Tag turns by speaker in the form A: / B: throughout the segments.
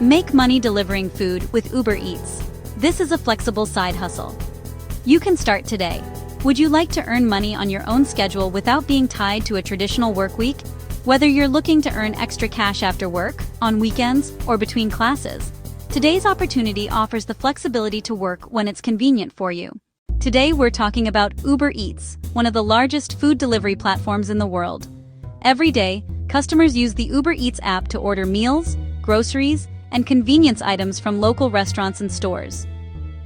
A: Make money delivering food with Uber Eats. This is a flexible side hustle. You can start today. Would you like to earn money on your own schedule without being tied to a traditional work week? Whether you're looking to earn extra cash after work, on weekends, or between classes, today's opportunity offers the flexibility to work when it's convenient for you. Today we're talking about Uber Eats, one of the largest food delivery platforms in the world. Every day, customers use the Uber Eats app to order meals, groceries, and convenience items from local restaurants and stores.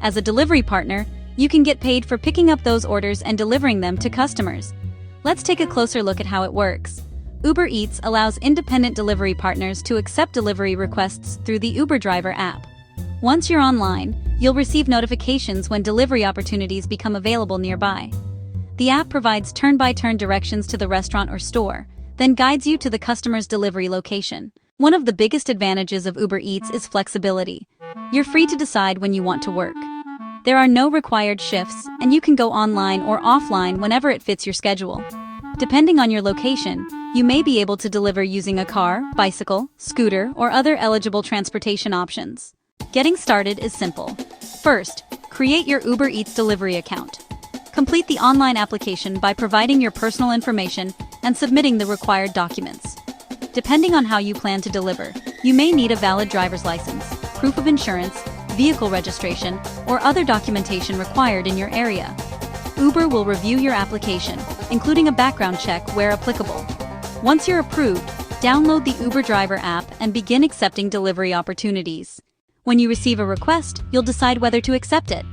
A: As a delivery partner, you can get paid for picking up those orders and delivering them to customers. Let's take a closer look at how it works. Uber Eats allows independent delivery partners to accept delivery requests through the Uber Driver app. Once you're online, you'll receive notifications when delivery opportunities become available nearby. The app provides turn-by-turn directions to the restaurant or store, then guides you to the customer's delivery location. One of the biggest advantages of Uber Eats is flexibility. You're free to decide when you want to work. There are no required shifts, and you can go online or offline whenever it fits your schedule. Depending on your location, you may be able to deliver using a car, bicycle, scooter, or other eligible transportation options. Getting started is simple. First, create your Uber Eats delivery account. Complete the online application by providing your personal information and submitting the required documents. Depending on how you plan to deliver, you may need a valid driver's license, proof of insurance, vehicle registration, or other documentation required in your area. Uber will review your application, including a background check where applicable. Once you're approved, download the Uber Driver app and begin accepting delivery opportunities. When you receive a request, you'll decide whether to accept it.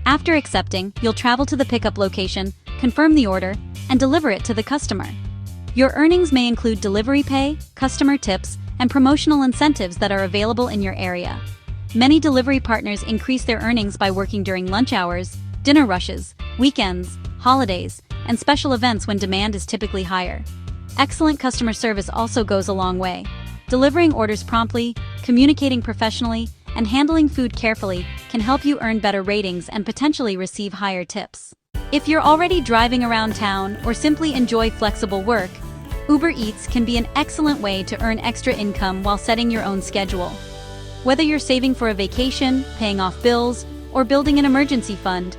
A: After accepting, you'll travel to the pickup location, confirm the order, and deliver it to the customer. Your earnings may include delivery pay, customer tips, and promotional incentives that are available in your area. Many delivery partners increase their earnings by working during lunch hours, dinner rushes, weekends, holidays, and special events when demand is typically higher. Excellent customer service also goes a long way. Delivering orders promptly, communicating professionally, and handling food carefully can help you earn better ratings and potentially receive higher tips. If you're already driving around town or simply enjoy flexible work, Uber Eats can be an excellent way to earn extra income while setting your own schedule. Whether you're saving for a vacation, paying off bills, or building an emergency fund,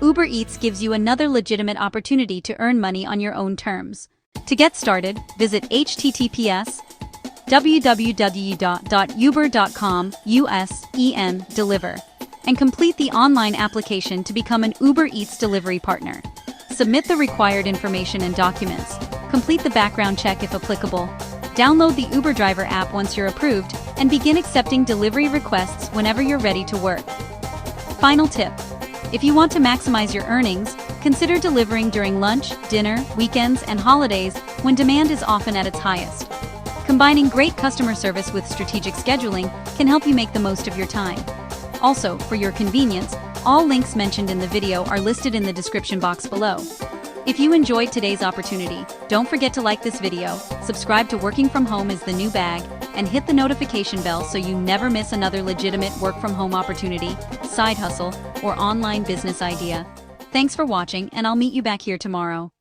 A: Uber Eats gives you another legitimate opportunity to earn money on your own terms. To get started, visit https://www.uber.com/deliver and complete the online application to become an Uber Eats delivery partner. Submit the required information and documents, complete the background check if applicable, download the Uber Driver app once you're approved, and begin accepting delivery requests whenever you're ready to work. Final tip: if you want to maximize your earnings, consider delivering during lunch, dinner, weekends, and holidays when demand is often at its highest. Combining great customer service with strategic scheduling can help you make the most of your time. Also, for your convenience, all links mentioned in the video are listed in the description box below. If you enjoyed today's opportunity, don't forget to like this video, subscribe to Working From Home is the New Bag, and hit the notification bell so you never miss another legitimate work-from-home opportunity, side hustle, or online business idea. Thanks for watching, and I'll meet you back here tomorrow.